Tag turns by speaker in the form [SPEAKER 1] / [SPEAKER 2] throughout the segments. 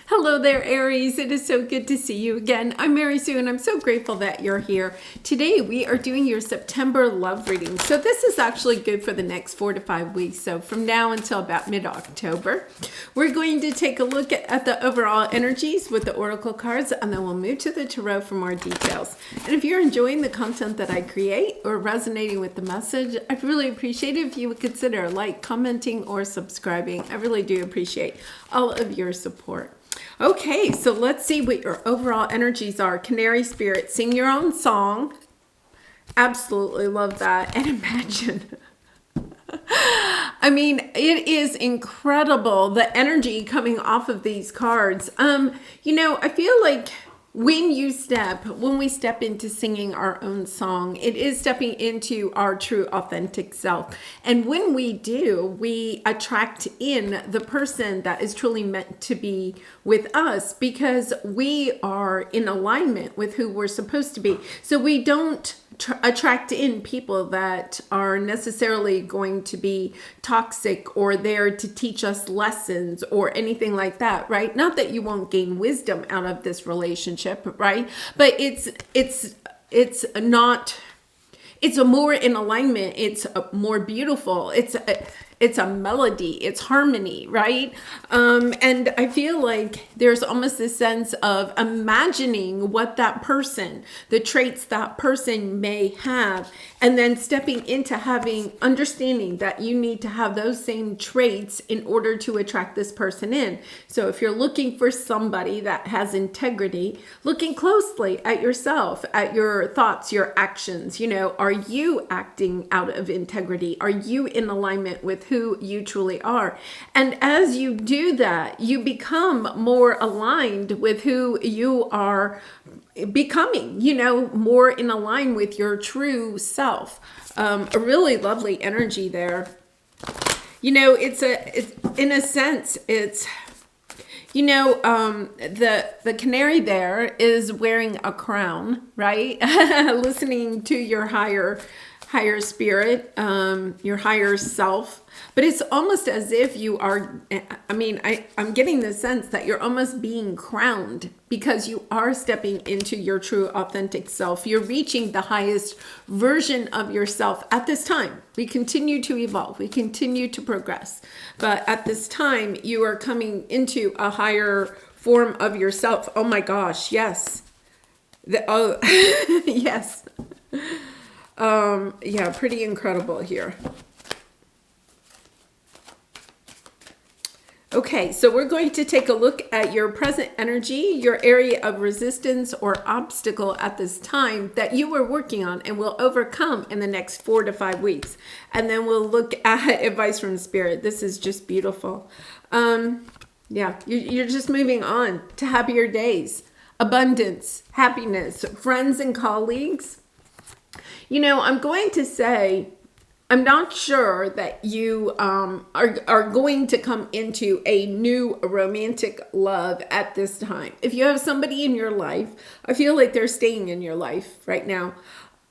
[SPEAKER 1] Hello there, Aries. It is so good to see you again. I'm Mary Sue, and I'm so grateful that you're here. Today, we are doing your September love reading. So this is actually good for the next 4 to 5 weeks. So from now until about mid-October, we're going to take a look at the overall energies with the oracle cards, and then we'll move to the tarot for more details. And if you're enjoying the content that I create or resonating with the message, I'd really appreciate it if you would consider like, commenting, or subscribing. I really do appreciate all of your support. Okay, so let's see what your overall energies are. Canary spirit, sing your own song. Absolutely love that. And imagine. I mean, it is incredible, the energy coming off of these cards. I feel like when we step into singing our own song, it is stepping into our true authentic self. And when we do, we attract in the person that is truly meant to be with us because we are in alignment with who we're supposed to be. So we don't attract in people that are necessarily going to be toxic or there to teach us lessons or anything like that, right? Not that you won't gain wisdom out of this relationship, right? But it's a more in alignment. It's a more beautiful. It's a melody. It's harmony, right? And I feel like there's almost this sense of imagining what that person, the traits that person may have, and then stepping into understanding that you need to have those same traits in order to attract this person in. So if you're looking for somebody that has integrity, looking closely at yourself, at your thoughts, your actions, are you acting out of integrity? Are you in alignment with who you truly are? And as you do that, you become more aligned with who you are becoming, more in align with your true self. A really lovely energy there. It's in a sense, the canary there is wearing a crown, right? Listening to your higher spirit, your higher self. But it's almost as if you are, I'm getting the sense that you're almost being crowned because you are stepping into your true authentic self. You're reaching the highest version of yourself at this time. We continue to evolve. We continue to progress. But at this time, you are coming into a higher form of yourself. Oh my gosh, yes. Yes. Yeah, pretty incredible here. Okay, so we're going to take a look at your present energy, your area of resistance or obstacle at this time that you were working on and will overcome in the next 4 to 5 weeks. And then we'll look at advice from Spirit. This is just beautiful. Yeah, you're just moving on to happier days, abundance, happiness, friends and colleagues. I'm going to say, I'm not sure that you are going to come into a new romantic love at this time. If you have somebody in your life, I feel like they're staying in your life right now.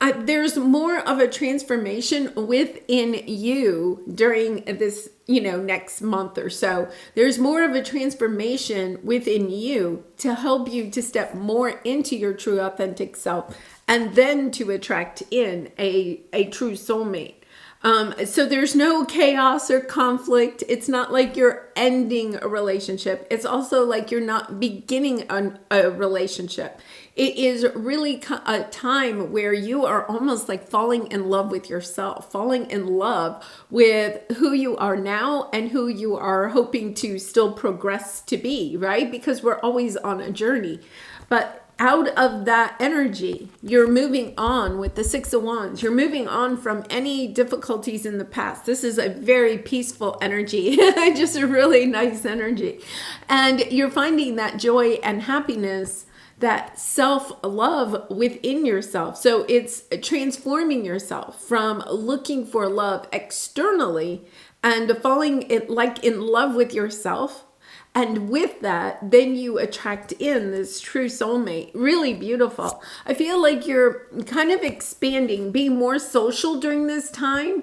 [SPEAKER 1] There's more of a transformation within you during this, next month or so. There's more of a transformation within you to help you to step more into your true authentic self and then to attract in a true soulmate. So there's no chaos or conflict. It's not like you're ending a relationship. It's also like you're not beginning a relationship. It is really a time where you are almost like falling in love with yourself, falling in love with who you are now and who you are hoping to still progress to be, right? Because we're always on a journey. But out of that energy, you're moving on with the Six of Wands. You're moving on from any difficulties in the past. This is a very peaceful energy, just a really nice energy. And you're finding that joy and happiness, that self-love within yourself. So it's transforming yourself from looking for love externally and falling in love with yourself. And with that, then you attract in this true soulmate. Really beautiful. I feel like you're kind of expanding, being more social during this time,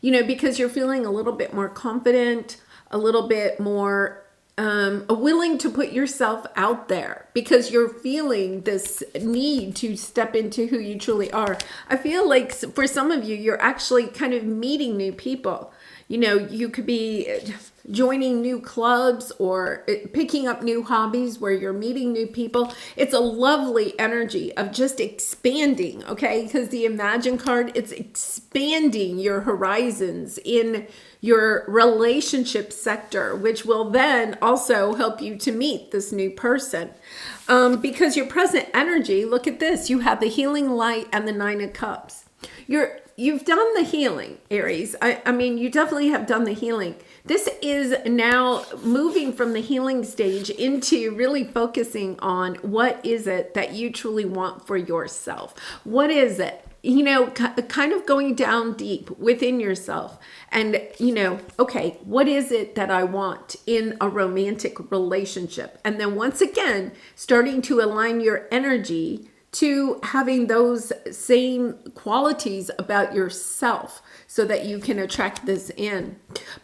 [SPEAKER 1] because you're feeling a little bit more confident, a little bit more willing to put yourself out there because you're feeling this need to step into who you truly are. I feel like for some of you, you're actually kind of meeting new people. You know, you could be joining new clubs or picking up new hobbies where you're meeting new people. It's a lovely energy of just expanding, okay? Because the Imagine card, it's expanding your horizons in your relationship sector, which will then also help you to meet this new person. Because your present energy, look at this, you have the healing light and the Nine of Cups. You've done the healing, Aries. I mean, you definitely have done the healing. This is now moving from the healing stage into really focusing on what is it that you truly want for yourself. What is it? You know, kind of going down deep within yourself and, you know, okay, what is it that I want in a romantic relationship? And then once again, starting to align your energy to having those same qualities about yourself so that you can attract this in.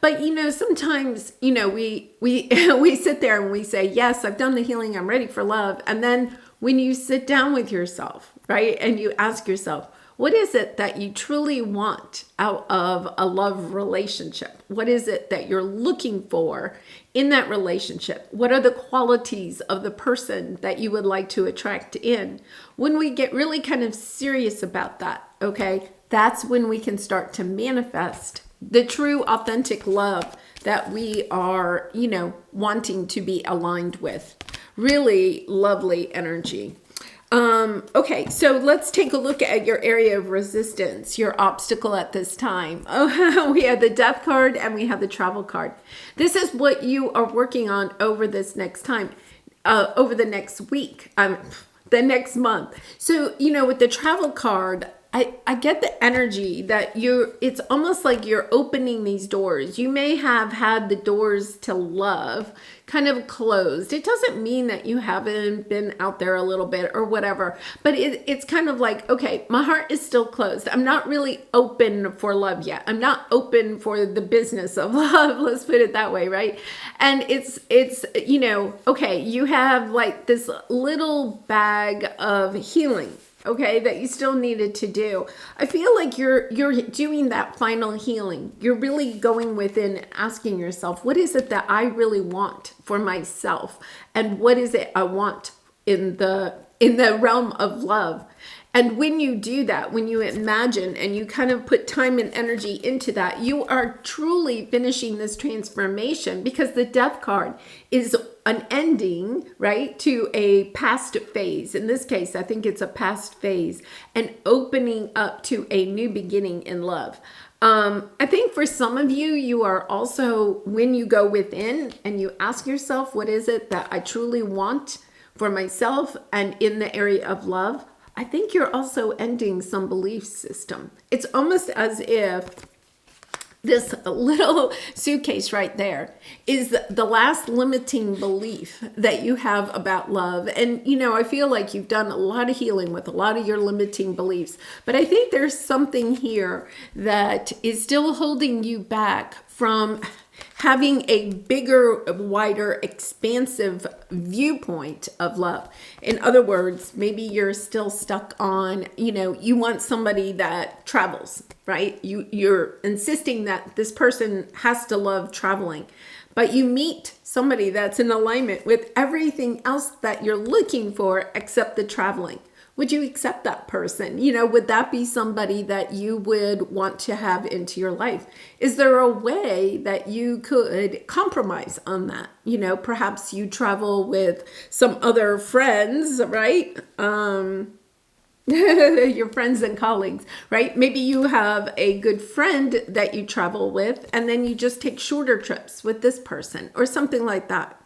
[SPEAKER 1] But, you know, sometimes, you know, we we sit there and we say, yes, I've done the healing, I'm ready for love. And then when you sit down with yourself, right, and you ask yourself, what is it that you truly want out of a love relationship? What is it that you're looking for in that relationship? What are the qualities of the person that you would like to attract in? When we get really kind of serious about that, okay, that's when we can start to manifest the true authentic love that we are, you know, wanting to be aligned with. Really lovely energy. Okay, so let's take a look at your area of resistance, your obstacle at this time. Oh, we have the Death card and we have the Travel card. This is what you are working on over this next time, over the next week, the next month. So, you know, with the Travel card, I get the energy that it's almost like you're opening these doors. You may have had the doors to love kind of closed. It doesn't mean that you haven't been out there a little bit or whatever, but it's kind of like, okay, my heart is still closed. I'm not really open for love yet. I'm not open for the business of love. Let's put it that way, right? And it's, you know, okay, you have like this little bag of healing, okay, that you still needed to do. I feel like you're doing that final healing. You're really going within and asking yourself, what is it that I really want for myself? And what is it I want in the realm of love? And when you do that, when you imagine and you kind of put time and energy into that, you are truly finishing this transformation, because the Death card is an ending, right, to a past phase. In this case, I think it's a past phase, and opening up to a new beginning in love. I think for some of you, you are also, when you go within and you ask yourself, what is it that I truly want for myself and in the area of love? I think you're also ending some belief system. It's almost as if this little suitcase right there is the last limiting belief that you have about love. And, you know, I feel like you've done a lot of healing with a lot of your limiting beliefs, but I think there's something here that is still holding you back from having a bigger, wider, expansive viewpoint of love. In other words, maybe you're still stuck on, you know, you want somebody that travels, right? You're insisting that this person has to love traveling, but you meet somebody that's in alignment with everything else that you're looking for except the traveling. Would you accept that person? You know, would that be somebody that you would want to have into your life? Is there a way that you could compromise on that? You know, perhaps you travel with some other friends, right? Your friends and colleagues, right? Maybe you have a good friend that you travel with, and then you just take shorter trips with this person or something like that.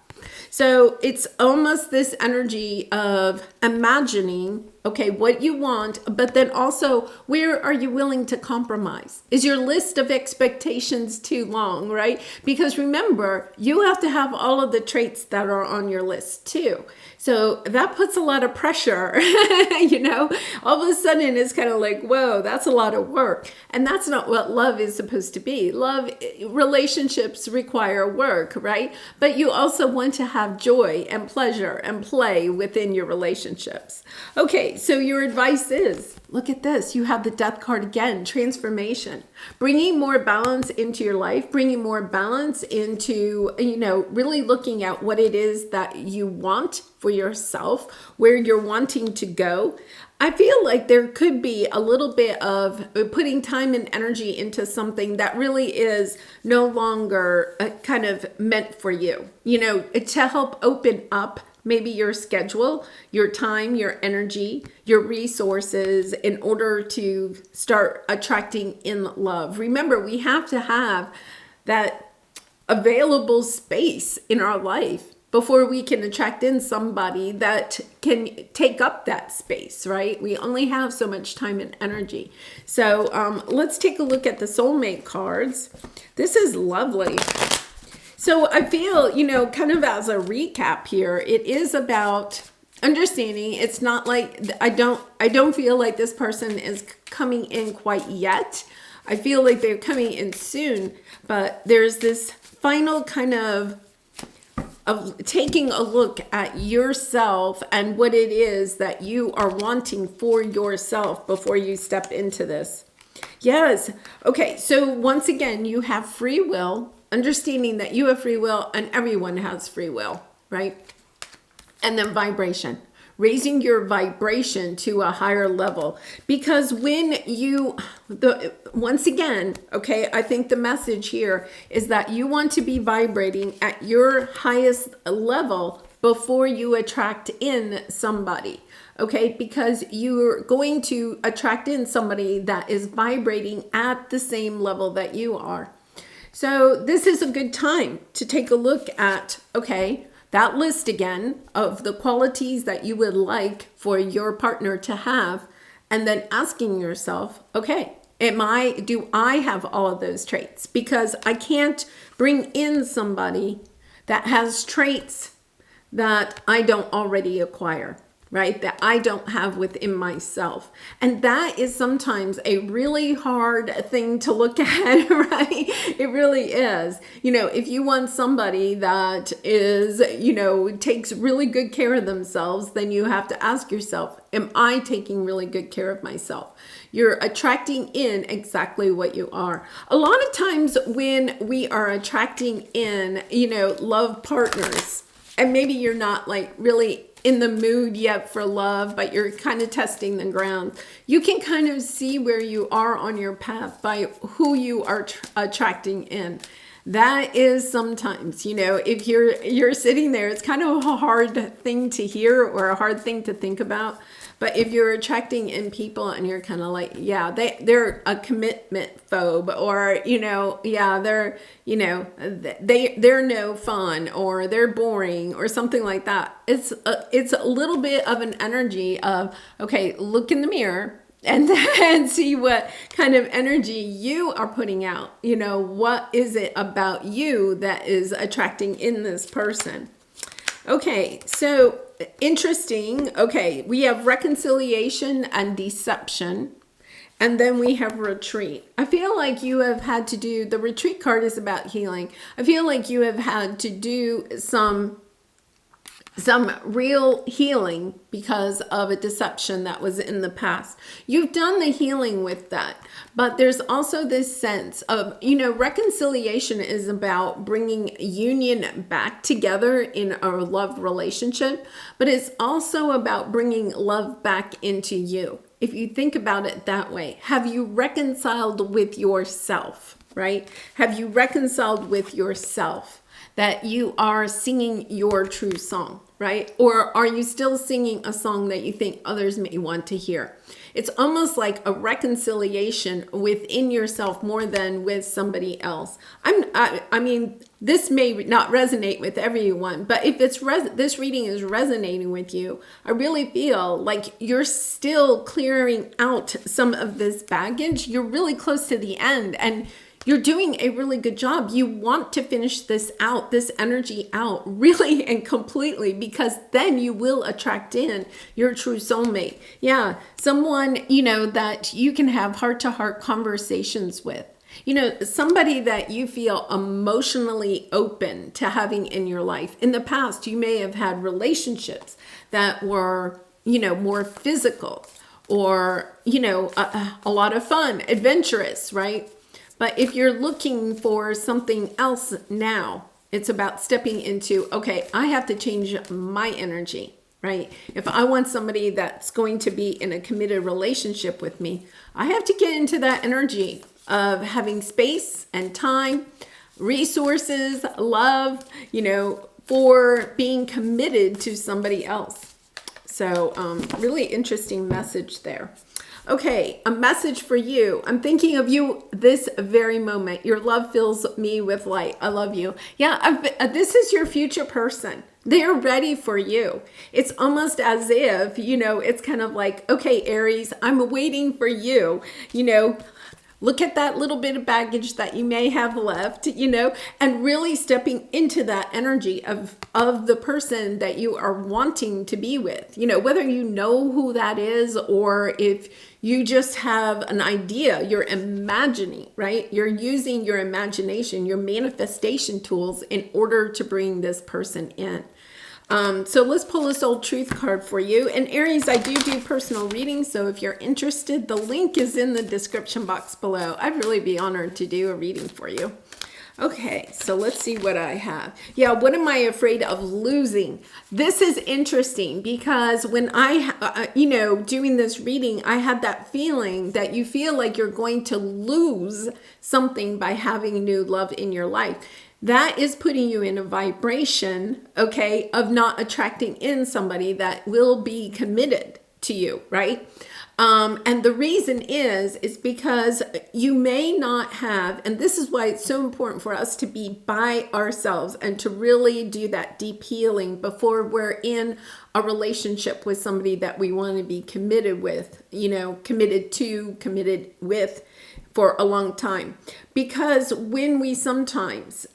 [SPEAKER 1] So it's almost this energy of imagining, okay, what you want, but then also where are you willing to compromise? Is your list of expectations too long, right? Because remember, you have to have all of the traits that are on your list too. So that puts a lot of pressure, you know, all of a sudden it's kind of like, whoa, that's a lot of work. And that's not what love is supposed to be. Love, relationships require work, right? But you also want to have joy and pleasure and play within your relationships. Okay, so your advice is, look at this. You have the Death card again, transformation, bringing more balance into your life, bringing more balance into, you know, really looking at what it is that you want for yourself, where you're wanting to go. I feel like there could be a little bit of putting time and energy into something that really is no longer kind of meant for you, you know, to help open up maybe your schedule, your time, your energy, your resources in order to start attracting in love. Remember, we have to have that available space in our life before we can attract in somebody that can take up that space, right? We only have so much time and energy. So let's take a look at the soulmate cards. This is lovely. So I feel, you know, kind of as a recap here, it is about understanding. It's not like I don't feel like this person is coming in quite yet. I feel like they're coming in soon, but there's this final kind of taking a look at yourself and what it is that you are wanting for yourself before you step into this. Yes. Okay. So once again, you have free will, understanding that you have free will and everyone has free will, right? And then vibration, raising your vibration to a higher level. Because when you, once again, okay, I think the message here is that you want to be vibrating at your highest level before you attract in somebody. Okay, because you're going to attract in somebody that is vibrating at the same level that you are. So this is a good time to take a look at, okay, that list again of the qualities that you would like for your partner to have, and then asking yourself, okay, do I have all of those traits? Because I can't bring in somebody that has traits that I don't already acquire, right? That I don't have within myself. And that is sometimes a really hard thing to look at, right? It really is. You know, if you want somebody that is, you know, takes really good care of themselves, then you have to ask yourself, am I taking really good care of myself? You're attracting in exactly what you are. A lot of times when we are attracting in, you know, love partners, and maybe you're not like really in the mood yet for love, but you're kind of testing the ground. You can kind of see where you are on your path by who you are attracting in. That is sometimes, you know, if you're sitting there, it's kind of a hard thing to hear or a hard thing to think about. But if you're attracting in people and you're kind of like, yeah, they're a commitment phobe, or, you know, yeah, they're, you know, they're no fun, or they're boring, or something like that. It's a little bit of an energy of, okay, look in the mirror and then see what kind of energy you are putting out. You know, what is it about you that is attracting in this person? Okay, so interesting. Okay, we have reconciliation and deception, and then we have retreat. I feel like you have had to do, the retreat card is about healing. I feel like you have had to do some real healing because of a deception that was in the past. You've done the healing with that, but there's also this sense of, you know, reconciliation is about bringing union back together in a love relationship, but it's also about bringing love back into you. If you think about it that way, have you reconciled with yourself, right? Have you reconciled with yourself that you are singing your true song, right? Or are you still singing a song that you think others may want to hear? It's almost like a reconciliation within yourself more than with somebody else. I mean, this may not resonate with everyone, but if this reading is resonating with you, I really feel like you're still clearing out some of this baggage. You're really close to the end, and you're doing a really good job. You want to finish this out, this energy out, really and completely, because then you will attract in your true soulmate. Yeah, someone, that you can have heart-to-heart conversations with. Somebody that you feel emotionally open to having in your life. In the past, you may have had relationships that were, more physical or, a lot of fun, adventurous, right? But if you're looking for something else now, it's about stepping into, okay, I have to change my energy, right? If I want somebody that's going to be in a committed relationship with me, I have to get into that energy of having space and time, resources, love, for being committed to somebody else. So really interesting message there. Okay, a message for you. I'm thinking of you this very moment. Your love fills me with light. I love you. Yeah, this is your future person. They're ready for you. It's almost as if, it's kind of like, okay, Aries, I'm waiting for you, Look at that little bit of baggage that you may have left, and really stepping into that energy of the person that you are wanting to be with, whether you know who that is or if you just have an idea, you're imagining, right? You're using your imagination, your manifestation tools in order to bring this person in. So let's pull a soul truth card for you. And Aries, I do personal readings. So if you're interested, the link is in the description box below. I'd really be honored to do a reading for you. Okay, so let's see what I have. Yeah, what am I afraid of losing? This is interesting because when I, doing this reading, I had that feeling that you feel like you're going to lose something by having new love in your life. That is putting you in a vibration, okay, of not attracting in somebody that will be committed to you, right? And the reason is because you may not have, and this is why it's so important for us to be by ourselves and to really do that deep healing before we're in a relationship with somebody that we want to be committed with, committed with for a long time. Because when we sometimes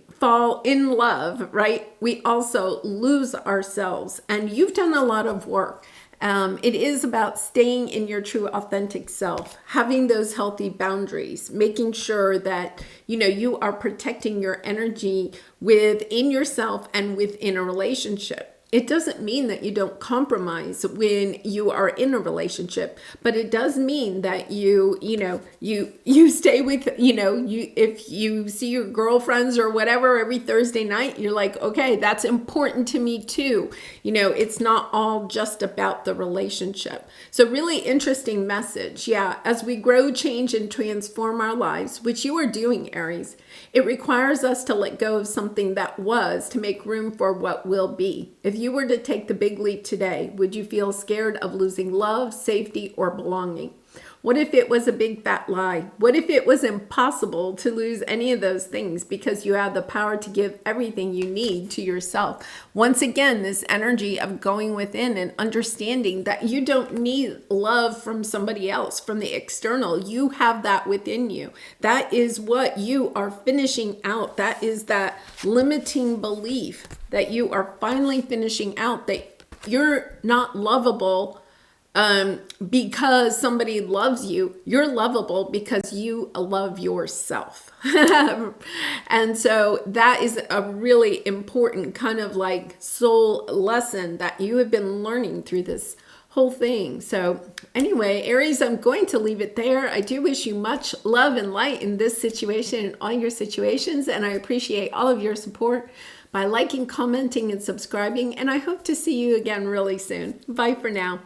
[SPEAKER 1] fall in love, right, we also lose ourselves. And you've done a lot of work. It is about staying in your true authentic self, having those healthy boundaries, making sure that, you are protecting your energy within yourself and within a relationship. It doesn't mean that you don't compromise when you are in a relationship, but it does mean that you stay with, if you see your girlfriends or whatever every Thursday night, you're like, okay, that's important to me too. It's not all just about the relationship. So really interesting message. Yeah, as we grow, change, and transform our lives, which you are doing, Aries, it requires us to let go of something that was to make room for what will be. If you were to take the big leap today, would you feel scared of losing love, safety, or belonging? What if it was a big fat lie? What if it was impossible to lose any of those things because you have the power to give everything you need to yourself? Once again, this energy of going within and understanding that you don't need love from somebody else, from the external. You have that within you. That is what you are finishing out. That is that limiting belief that you are finally finishing out, that you're not lovable because somebody loves you. You're lovable because you love yourself. And so that is a really important kind of like soul lesson that you have been learning through this whole thing. So anyway, Aries, I'm going to leave it there. I do wish you much love and light in this situation and all your situations, and I appreciate all of your support by liking, commenting, and subscribing, and I hope to see you again really soon. Bye for now.